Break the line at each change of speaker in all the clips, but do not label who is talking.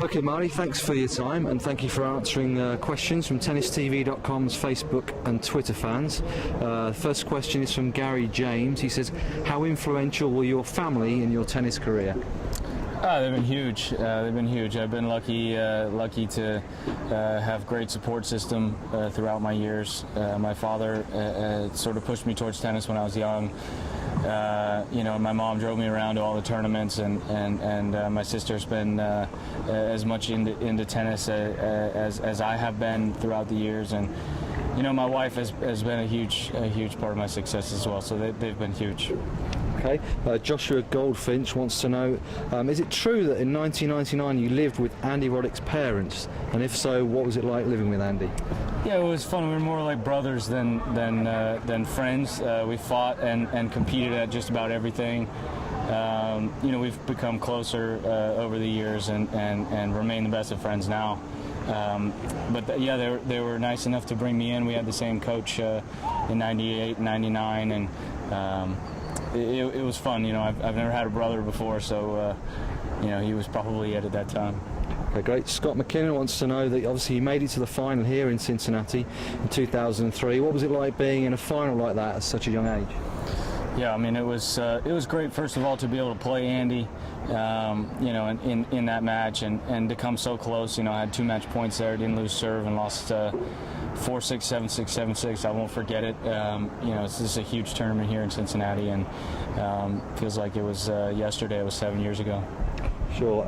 Okay, Mardy, thanks for your time and thank you for answering questions from TennisTV.com's Facebook and Twitter fans. First question is from Gary James. He says, how influential were your family in your tennis career?
They've been huge. I've been lucky to have great support system throughout my years. My father sort of pushed me towards tennis when I was young. My mom drove me around to all the tournaments, and my sister's been as much into tennis as I have been throughout the years. And my wife has been a huge part of my success as well. So they've been huge.
Okay. Joshua Goldfinch wants to know, is it true that in 1999 you lived with Andy Roddick's parents? And if so, what was it like living with Andy?
Yeah, it was fun. We were more like brothers than friends. We fought and competed at just about everything. We've become closer over the years and remain the best of friends now. They were nice enough to bring me in. We had the same coach in '98, '99, and it was fun. I've never had a brother before, so he was probably it at that time.
Okay, great. Scott McKinnon wants to know that obviously you made it to the final here in Cincinnati in 2003. What was it like being in a final like that at such a young age?
Yeah, I mean, it was great, first of all, to be able to play Andy, in that match and to come so close. I had 2 match points there, didn't lose serve and lost 4-6, 7-6, 7-6. I won't forget it. This is a huge tournament here in Cincinnati, and feels like it was yesterday. It was 7 years ago.
Sure.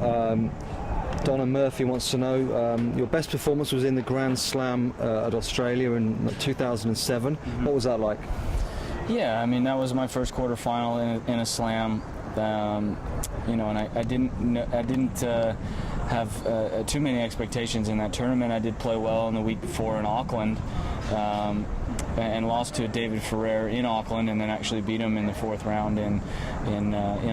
Donna Murphy wants to know, your best performance was in the Grand Slam at Australia in 2007. Mm-hmm. What was that like?
Yeah, I mean, that was my first quarterfinal in a slam, and I didn't have too many expectations in that tournament. I did play well in the week before in Auckland, and lost to David Ferrer in Auckland, and then actually beat him in the 4th round in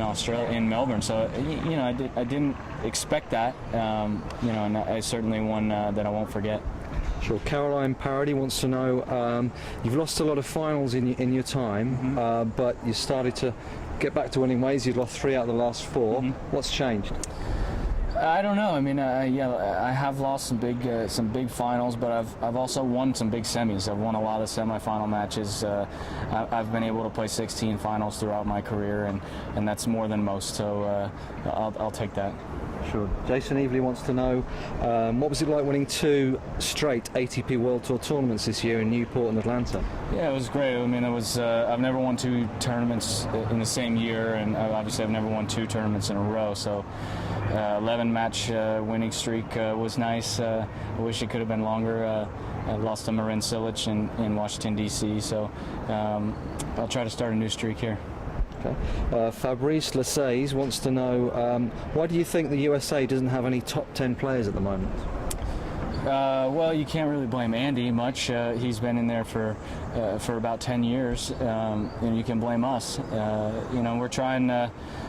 Australia, in Melbourne. So I didn't expect that, and I certainly one that I won't forget.
Sure. Caroline Parody wants to know, you've lost a lot of finals in your time, mm-hmm. But you started to get back to winning ways. You've lost 3 out of the last 4. Mm-hmm. What's changed?
I don't know. I mean, I have lost some big finals, but I've also won some big semis. I've won a lot of semifinal matches. I've been able to play 16 finals throughout my career, and that's more than most. So I'll take that.
Sure. Jason Evely wants to know, what was it like winning 2 straight ATP World Tour tournaments this year in Newport and Atlanta?
Yeah, it was great. I mean, it was. I've never won 2 tournaments in the same year, and obviously I've never won 2 tournaments in a row. So 11-match winning streak was nice. I wish it could have been longer. I lost to Marin Cilic in Washington, D.C., so I'll try to start a new streak here.
Okay. Fabrice Lassaze wants to know, why do you think the USA doesn't have any top 10 players at the moment?
Well, you can't really blame Andy much. He's been in there for about 10 years, and you can blame us. We're trying.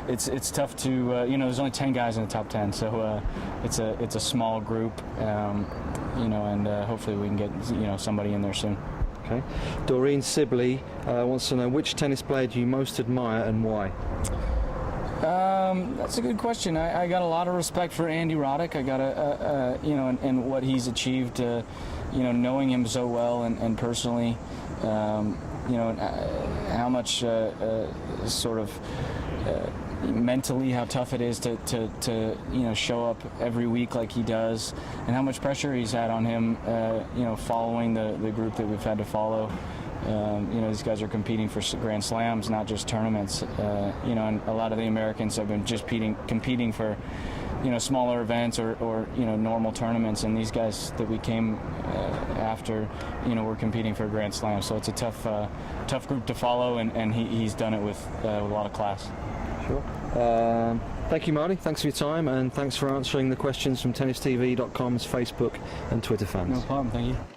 It's tough to. There's only 10 guys in the top 10, so it's a small group. And hopefully we can get somebody in there soon.
Okay. Doreen Sibley wants to know, which tennis player do you most admire and why?
That's a good question. I got a lot of respect for Andy Roddick. I got and what he's achieved. Knowing him so well and personally, and how much sort of mentally how tough it is to show up every week like he does, and how much pressure he's had on him, following the group that we've had to follow. These guys are competing for Grand Slams, not just tournaments. And a lot of the Americans have been just competing for, smaller events or normal tournaments. And these guys that we came after, were competing for Grand Slam. So it's a tough group to follow, and he's done it with a lot of class.
Sure. Thank you, Mardy. Thanks for your time, and thanks for answering the questions from TennisTV.com's Facebook and Twitter fans.
No problem. Thank you.